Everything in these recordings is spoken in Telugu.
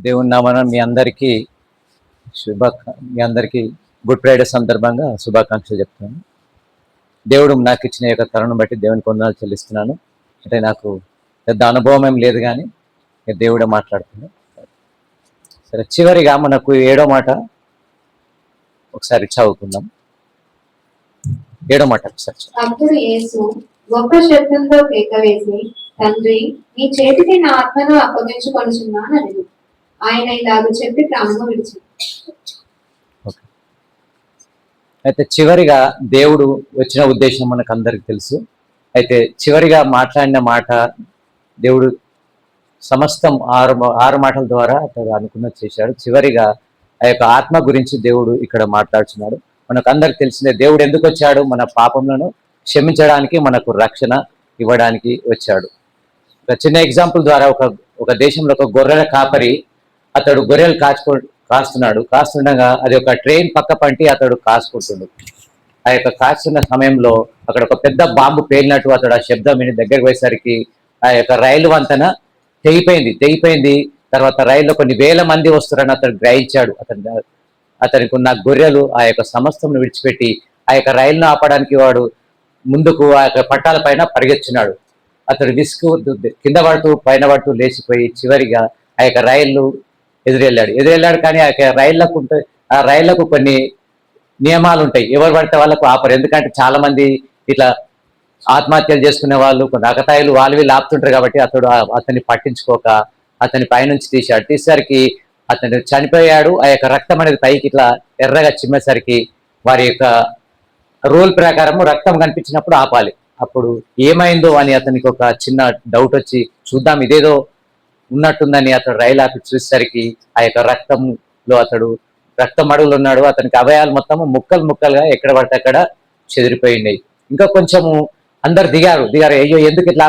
దేవుని నామమున మీ అందరికీ గుడ్ ఫ్రైడే సందర్భంగా శుభాకాంక్షలు చెప్తున్నాను. దేవుడు నాకు ఇచ్చిన యొక్క తరుణం బట్టి దేవునికి వందనాలు చెల్లిస్తున్నాను. అంటే నాకు పెద్ద అనుభవం ఏం లేదు, కానీ దేవుడే మాట్లాడుతున్నాను. సరే, చివరిగా మనకు 7వ మాట ఒకసారి చదువుకుందాం. 7వ మాట ఒకసారి. అప్పుడు యేసు గొప్ప శబ్దంతో కేక వేసి, తండ్రి, నీ చేతికి నా ఆత్మను అప్పగించుకొనుచున్నానని ఆయన ఇలాగ చెప్పి ప్రాణము విడిచాడు. అయితే చివరిగా దేవుడు వచ్చిన ఉద్దేశం మనకు అందరికి తెలుసు. అయితే చివరిగా మాట్లాడిన మాట దేవుడు సమస్తం ఆరు మాటల ద్వారా అతడు అనుకున్నది చేశాడు. చివరిగా ఆ యొక్క ఆత్మ గురించి దేవుడు ఇక్కడ మాట్లాడుతున్నాడు. మనకు అందరికి తెలిసిందే, దేవుడు ఎందుకు వచ్చాడు? మన పాపములను క్షమించడానికి, మనకు రక్షణ ఇవ్వడానికి వచ్చాడు. ఒక చిన్న ఎగ్జాంపుల్ ద్వారా, ఒక దేశంలో ఒక గొర్రెల కాపరి అతడు గొర్రెలు కాస్తుండగా అది ఒక ట్రైన్ పక్క పంటి అతడు కాసుకుంటుండు. ఆ యొక్క కాస్తున్న సమయంలో అక్కడ ఒక పెద్ద బాంబు పేలినట్టు అతడు ఆ శబ్దం విని దగ్గరికి పోయేసరికి ఆ యొక్క రైలు వంతెన తెగిపోయింది. తర్వాత రైల్లో కొన్ని వేల మంది వస్తారని అతడు గ్రహించాడు. అతనికి ఉన్న గొర్రెలు ఆ యొక్క సమస్తం విడిచిపెట్టి ఆ యొక్క రైలును ఆపడానికి వాడు ముందుకు ఆ యొక్క పట్టాల పైన పరిగెత్తున్నాడు. అతడు కింద పడుతూ పైన పడుతూ లేచిపోయి చివరిగా ఆ యొక్క రైలు ఎదురెళ్ళాడు. కానీ ఆ రైళ్లకు కొన్ని నియమాలు ఉంటాయి. ఎవరు పడితే వాళ్ళకు ఆపరు. ఎందుకంటే చాలా మంది ఇట్లా ఆత్మహత్యలు చేసుకునే వాళ్ళు, కొన్ని అగతాయిలు వీళ్ళు ఆపుతుంటారు. కాబట్టి అతన్ని పట్టించుకోక అతని పైనుంచి తీసేసరికి అతను చనిపోయాడు. ఆ యొక్క రక్తం అనేది పైకి ఇట్లా ఎర్రగా చిమ్మేసరికి వారి యొక్క రూల్ ప్రకారం రక్తం కనిపించినప్పుడు ఆపాలి. అప్పుడు ఏమైందో అని అతనికి ఒక చిన్న డౌట్ వచ్చి, చూద్దాం ఇదేదో ఉన్నట్టుందని అతడు రైలు ఆపి చూసేసరికి ఆ యొక్క రక్తం అడుగులు ఉన్నాడు. అతనికి అవయాలు మొత్తము ముక్కలుగా ఎక్కడ పడితే అక్కడ చెదిరిపోయినాయి. ఇంకా కొంచెము అందరు దిగారు. అయ్యో ఎందుకు ఇట్లా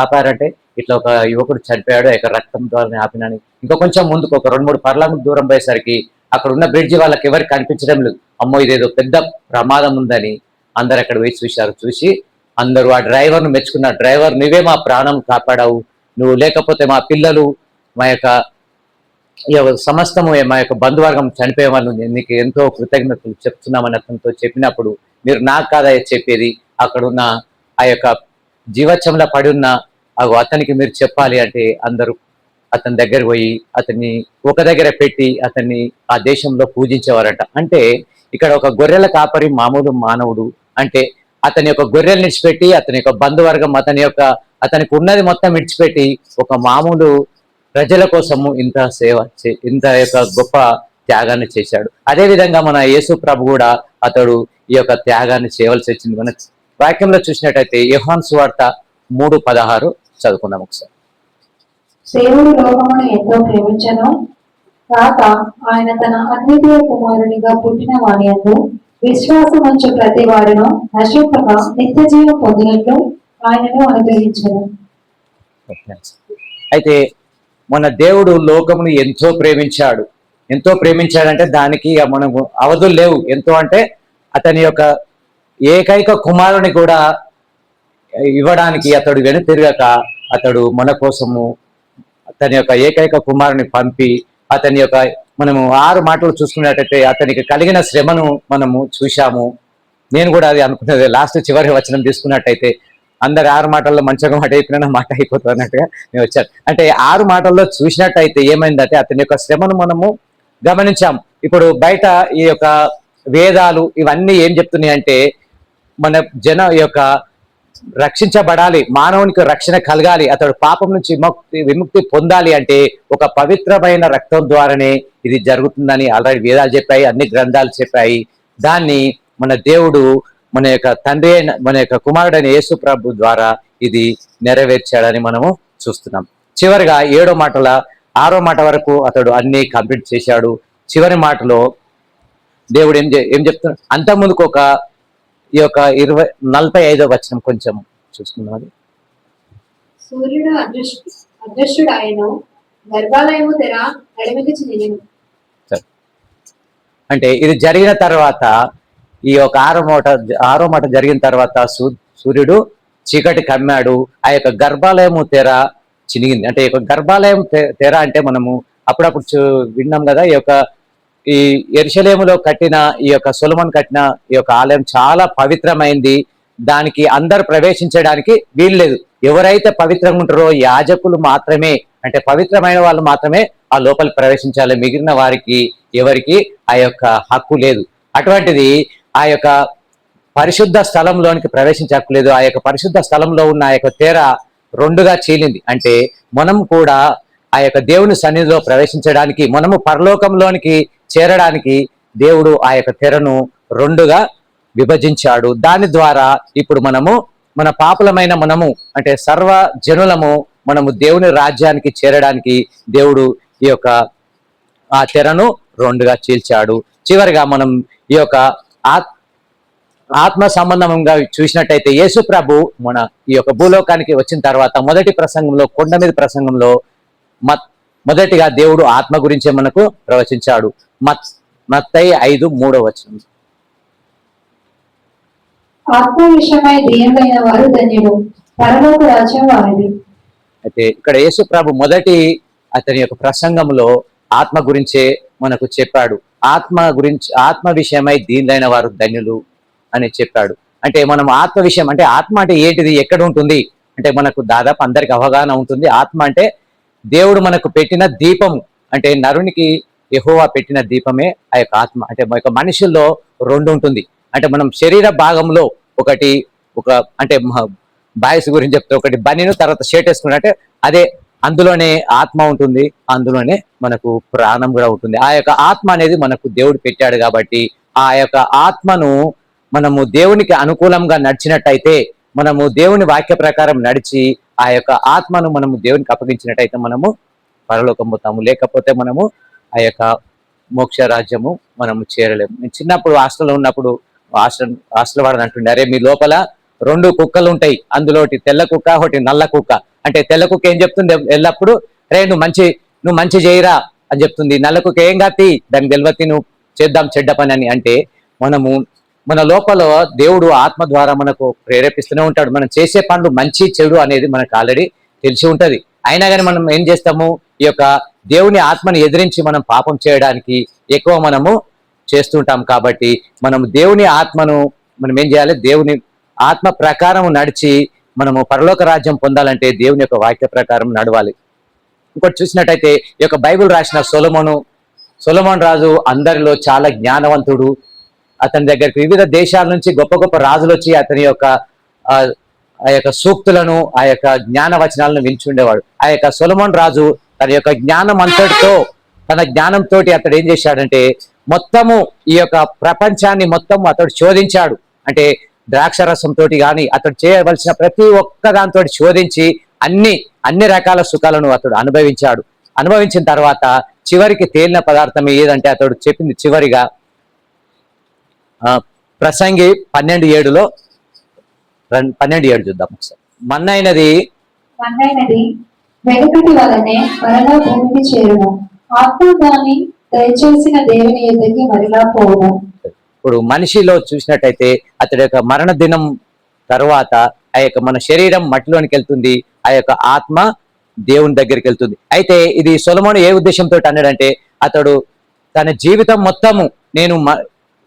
ఆపారంటే ఇట్లా ఒక యువకుడు చనిపోయాడు, ఆ యొక్క రక్తం ద్వారా ఆపినని. ఇంకా కొంచెం ముందుకు ఒక 2-3 పర్లాంగుల దూరం పోయేసరికి అక్కడ ఉన్న బ్రిడ్జి వాళ్ళకి ఎవరికి కనిపించడం లేదు. అమ్మో, ఇదేదో పెద్ద ప్రమాదం ఉందని అందరు అక్కడ వేసి చూసి అందరూ ఆ డ్రైవర్ను మెచ్చుకున్నారు. డ్రైవర్, నువ్వే మా ప్రాణం కాపాడావు, నువ్వు లేకపోతే మా పిల్లలు, మా యొక్క సమస్తము, మా యొక్క బంధువర్గం చనిపోయేవాళ్ళు, నీకు ఎంతో కృతజ్ఞతలు చెప్తున్నామని అతనితో చెప్పినప్పుడు, మీరు నాకు కాదా చెప్పేది, అక్కడున్న ఆ యొక్క జీవచ్చంలో పడి ఉన్న అతనికి మీరు చెప్పాలి అంటే అందరూ అతని దగ్గర పోయి అతన్ని ఒక దగ్గర పెట్టి అతన్ని ఆ దేశంలో పూజించేవారట. అంటే ఇక్కడ ఒక గొర్రెల కాపరి మామూలు మానవుడు అంటే అతని యొక్క గొర్రెలు విడిచిపెట్టి అతని యొక్క బంధువర్గం, అతనికి ఉన్నది మొత్తం విడిచిపెట్టి ఒక మామూలు ప్రజల కోసము ఇంత యొక్క గొప్ప త్యాగాన్ని చేశాడు. అదేవిధంగా మన యేసు ప్రభు కూడా అతడు ఈ యొక్క త్యాగాన్ని చేయవలసి వచ్చింది. మన వాక్యంలో చూసినట్టయితే యోహాను సువార్త 3:16 చదువుకుందాం ఒకసారి. దేవుడు లోకమును ఎంతో ప్రేమించెను కాక ఆయన తన అద్వితీయ కుమారునిగా పుట్టిన వాని యందు విశ్వాసముంచు ప్రతి వాడును నశింపక నిత్య జీవం పొందినట్లు ఆయనను అనుగ్రహించెను. అయితే మన దేవుడు లోకమును ఎంతో ప్రేమించాడంటే దానికి మనకు అవధులు లేవు. ఎంతో అంటే అతని యొక్క ఏకైక కుమారుని కూడా ఇవ్వడానికి అతడు వెనుతిరగక అతడు మన కోసము అతని యొక్క ఏకైక కుమారుని పంపి మనము 6 మాటలు చూసుకున్నట్టయితే అతనికి కలిగిన శ్రమను మనము చూశాము. నేను కూడా అది అనుకున్నది. చివరి వచనం తీసుకున్నట్టయితే అందరు 6 మాటల్లో మంచిగా మాట అయిపోయినా మాట అయిపోతుంది అన్నట్టుగా నేను వచ్చాను. అంటే 6 మాటల్లో చూసినట్టయితే ఏమైందంటే అతని యొక్క శ్రమను మనము గమనించాం. ఇప్పుడు బయట ఈ యొక్క వేదాలు ఇవన్నీ ఏం చెప్తున్నాయి అంటే మన యొక్క రక్షించబడాలి, మానవునికి రక్షణ కలగాలి, అతడు పాపం నుంచి విముక్తి పొందాలి అంటే ఒక పవిత్రమైన రక్తం ద్వారానే ఇది జరుగుతుందని ఆల్రెడీ వేదాలు చెప్పాయి, అన్ని గ్రంథాలు చెప్పాయి. దాన్ని మన దేవుడు మన యొక్క తండ్రి అయిన మన యొక్క కుమారుడైన యేసు ప్రభు ద్వారా ఇది నెరవేర్చాడని మనము చూస్తున్నాం. చివరిగా 6వ మాట వరకు అతడు అన్ని కంప్లీట్ చేశాడు. చివరి మాటలో దేవుడు ఏం చెప్తున్నాడు? అంతకుముందుకు ఈ యొక్క 45వ వచనం కొంచెం చూసుకున్నది. సూర్యుడు అదృశ్యుడు ఆయన, గర్భాలయము తెర నడిమికి చినిగెను. అంటే ఇది జరిగిన తర్వాత ఈ యొక్క 6వ మాట జరిగిన తర్వాత సూర్యుడు చీకటి కమ్మాడు, ఆ యొక్క గర్భాలయము తెర చినిగింది. అంటే ఈ యొక్క గర్భాలయం తెర అంటే మనము అప్పుడప్పుడు విన్నాం కదా, ఈ యెరూషలేములో కట్టిన ఈ యొక్క సొలొమోను కట్టిన ఈ యొక్క ఆలయం చాలా పవిత్రమైంది. దానికి అందరు ప్రవేశించడానికి వీల్లేదు. ఎవరైతే పవిత్రంగా ఉంటారో యాజకులు మాత్రమే, అంటే పవిత్రమైన వాళ్ళు మాత్రమే ఆ లోపలికి ప్రవేశించాలి. మిగిలిన వారికి ఎవరికి ఆ యొక్క హక్కు లేదు. అటువంటిది ఆ యొక్క పరిశుద్ధ స్థలంలోనికి ప్రవేశించే హక్కు లేదు. ఆ యొక్క పరిశుద్ధ స్థలంలో ఉన్న ఆ యొక్క తెర రెండుగా చీలింది. అంటే మనం కూడా ఆ యొక్క దేవుని సన్నిధిలో ప్రవేశించడానికి, మనము పరలోకంలోనికి చేరడానికి దేవుడు ఆ యొక్క తెరను రెండుగా విభజించాడు. దాని ద్వారా ఇప్పుడు మన పాపులమైన మనము, అంటే సర్వ జనులము మనము దేవుని రాజ్యానికి చేరడానికి దేవుడు ఈ యొక్క ఆ తెరను రెండుగా చీల్చాడు. చివరిగా మనం ఈ యొక్క ఆత్మ సంబంధంగా చూసినట్టయితే యేసు ప్రభు మన ఈ యొక్క భూలోకానికి వచ్చిన తర్వాత మొదటి ప్రసంగంలో, కొండ మీద ప్రసంగంలో మొదటిగా దేవుడు ఆత్మ గురించే మనకు ప్రవచించాడు. మత్తయి 5:3 ఆత్మ విషయమై దీనులైన వారు ధన్యులు, పరలోక రాజ్యం వారిది. అయితే ఇక్కడ యేసు ప్రభు మొదటి అతని యొక్క ప్రసంగంలో ఆత్మ గురించే మనకు చెప్పాడు. ఆత్మ విషయమై దీనులైన వారు ధన్యులు అని చెప్పాడు. అంటే మనం ఆత్మ విషయం, అంటే ఆత్మ అంటే ఏంటిది, ఎక్కడ ఉంటుంది అంటే మనకు దాదాపు అందరికి అవగాహన ఉంటుంది. ఆత్మ అంటే దేవుడు మనకు పెట్టిన దీపము, అంటే నరునికి యెహోవా పెట్టిన దీపమే ఆ యొక్క ఆత్మ. అంటే మన యొక్క మనుషుల్లో రెండు ఉంటుంది. అంటే మనం శరీర భాగంలో అంటే బాయ్స్ గురించి చెప్తే ఒకటి బనీను, తర్వాత షర్ట్ వేసుకుని, అంటే అదే అందులోనే ఆత్మ ఉంటుంది, అందులోనే మనకు ప్రాణం కూడా ఉంటుంది. ఆ యొక్క ఆత్మ అనేది మనకు దేవుడు పెట్టాడు కాబట్టి ఆ యొక్క ఆత్మను మనము దేవునికి అనుకూలంగా నడిచినట్టయితే, మనము దేవుని వాక్య ప్రకారం నడిచి ఆ యొక్క ఆత్మను మనము దేవునికి అప్పగించినట్టయితే మనము పరలోకం పోతాము. లేకపోతే మనము ఆ యొక్క మోక్ష రాజ్యము మనము చేరలేము. నేను చిన్నప్పుడు హాస్టల్లో ఉన్నప్పుడు హాస్టల్ వాడని అంటుండే, అరే మీ లోపల 2 కుక్కలు ఉంటాయి, అందులో ఒకటి తెల్ల కుక్క, ఒకటి నల్ల కుక్క. అంటే తెల్ల కుక్క ఏం చెప్తుంది ఎల్లప్పుడు, రే నువ్వు మంచి చేయరా అని చెప్తుంది. నల్ల కుక్క ఏం కాతి, దానికి తెలివతి నువ్వు చేద్దాం చెడ్డ పని అని. అంటే మన లోపల దేవుడు ఆత్మ ద్వారా మనకు ప్రేరేపిస్తూనే ఉంటాడు. మనం చేసే పనులు మంచి చెడు అనేది మనకు ఆల్రెడీ తెలిసి ఉంటది. అయినా కానీ మనం ఏం చేస్తాము, ఈ యొక్క దేవుని ఆత్మని ఎదిరించి మనం పాపం చేయడానికి ఎక్కువ మనము చేస్తుంటాం. కాబట్టి మనము దేవుని ఆత్మను మనం ఏం చేయాలి, దేవుని ఆత్మ ప్రకారం నడిచి మనము పరలోక రాజ్యం పొందాలంటే దేవుని యొక్క వాక్య ప్రకారం నడవాలి. ఇంకోటి చూసినట్టయితే ఈ యొక్క బైబిల్ రాసిన సొలొమోను రాజు అందరిలో చాలా జ్ఞానవంతుడు. అతని దగ్గరికి వివిధ దేశాల నుంచి గొప్ప గొప్ప రాజులు వచ్చి అతని యొక్క ఆ యొక్క సూక్తులను, ఆ యొక్క జ్ఞాన వచనాలను వింటుండేవాడు. ఆ యొక్క సొలొమోను రాజు తన యొక్క జ్ఞానం అంతటితో, తన జ్ఞానంతో అతడు ఏం చేశాడంటే మొత్తము ఈ యొక్క ప్రపంచాన్ని మొత్తం అతడు శోధించాడు. అంటే ద్రాక్షరసంతో కానీ అతడు చేయవలసిన ప్రతి ఒక్క దాంతో శోధించి అన్ని రకాల సుఖాలను అతడు అనుభవించిన తర్వాత చివరికి తేలిన పదార్థం ఏదంటే అతడు చెప్పింది చివరిగా ప్రసంగి 12:7 12:7 చూద్దాం ఒకసారి. మన్నైనది వెనుకటి వలనే మరలా భూమికి చేరును, ఆత్మ దాన్ని దయచేసిన దేవుని యొద్దకి మరలా పోవును. ఇప్పుడు మనిషిలో చూసినట్టయితే అతడి యొక్క మరణ దినం తర్వాత ఆ యొక్క మన శరీరం మట్టిలోనికి వెళ్తుంది, ఆ యొక్క ఆత్మ దేవుని దగ్గరికి వెళ్తుంది. అయితే ఇది సొలొమోను ఏ ఉద్దేశంతో అన్నాడంటే, అతడు తన జీవితం మొత్తము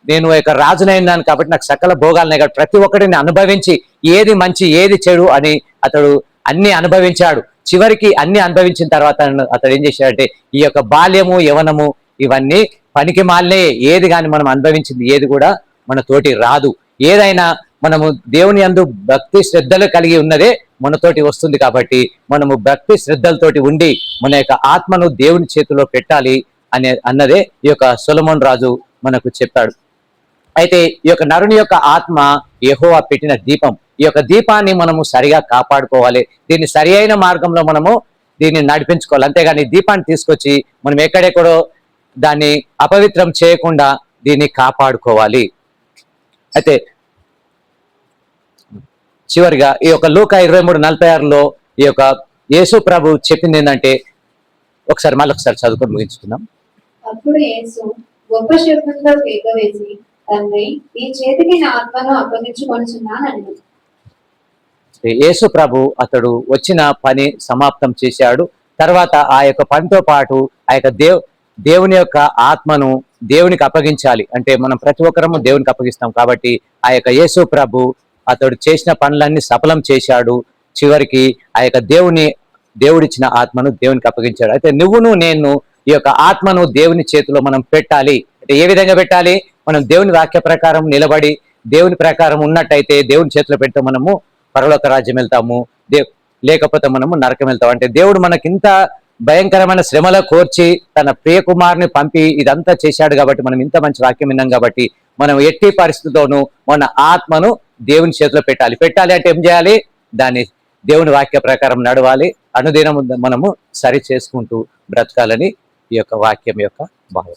నేను యొక్క రాజునైనాను కాబట్టి నాకు సకల భోగాలనే కాబట్టి ప్రతి ఒక్కటిని అనుభవించి ఏది మంచి ఏది చెడు అని అతడు అన్ని అనుభవించాడు. చివరికి అన్ని అనుభవించిన తర్వాత అతడు ఏం చేశాడంటే, ఈ యొక్క బాల్యము యవనము ఇవన్నీ పనికి మాలినే, ఏది కానీ మనం అనుభవించింది ఏది కూడా మన తోటి రాదు. ఏదైనా మనము దేవుని యందు భక్తి శ్రద్ధలు కలిగి ఉన్నదే మనతోటి వస్తుంది. కాబట్టి మనము భక్తి శ్రద్ధలతోటి ఉండి మన యొక్క ఆత్మను దేవుని చేతిలో పెట్టాలి అన్నదే ఈ యొక్క సొలొమోను రాజు మనకు చెప్పాడు. అయితే ఈ యొక్క నరుని యొక్క ఆత్మ యెహోవా పెట్టిన దీపం. ఈ యొక్క దీపాన్ని మనము సరిగా కాపాడుకోవాలి. దీన్ని సరి అయిన మార్గంలో మనము దీన్ని నడిపించుకోవాలి. అంతేగాని దీపాన్ని తీసుకొచ్చి మనం ఎక్కడెక్కడో దాన్ని అపవిత్రం చేయకుండా దీన్ని కాపాడుకోవాలి. అయితే చివరిగా ఈ యొక్క లూకా 23:46 ఈ యొక్క యేసు ప్రభు చెప్పింది ఏంటంటే, మళ్ళొకసారి చదువుకొని ముగించుకుందాం. అప్పుడు యేసు గొప్ప శబ్దంతో కేక వేసి, తండ్రి ఈ చేతికి నా ఆత్మను అప్పగించుకొనుచున్నానని. యేసు ప్రభు అతడు వచ్చిన పని సమాప్తం చేశాడు. తర్వాత ఆ యొక్క పనితో పాటు ఆ యొక్క దేవుని యొక్క ఆత్మను దేవునికి అప్పగించాలి. అంటే మనం ప్రతి ఒక్కరము దేవునికి అప్పగిస్తాం కాబట్టి ఆ యొక్క యేసు ప్రభు అతడు చేసిన పనులన్నీ సఫలం చేశాడు. చివరికి ఆ యొక్క దేవుడిచ్చిన ఆత్మను దేవునికి అప్పగించాడు. అయితే నువ్వును నేను ఈ యొక్క ఆత్మను దేవుని చేతిలో మనం పెట్టాలి. అంటే ఏ విధంగా పెట్టాలి? మనం దేవుని వాక్య ప్రకారం నిలబడి దేవుని ప్రకారం ఉన్నట్టయితే దేవుని చేతిలో పెడితే మనము పరలోక రాజ్యం వెళ్తాము, లేకపోతే మనము నరకం వెళ్తాం. అంటే దేవుడు మనకింత భయంకరమైన శ్రమలో కోర్చి తన ప్రియ కుమారుని పంపి ఇదంతా చేశాడు కాబట్టి మనం ఇంత మంచి వాక్యం విన్నాం కాబట్టి మనం ఎట్టి పరిస్థితుల్లోనూ మన ఆత్మను దేవుని చేతిలో పెట్టాలి అంటే ఏం చేయాలి? దాన్ని దేవుని వాక్య ప్రకారం నడవాలి. అనుదినం మనము సరి చేసుకుంటూ బ్రతకాలని ఈ యొక్క వాక్యం యొక్క భావం.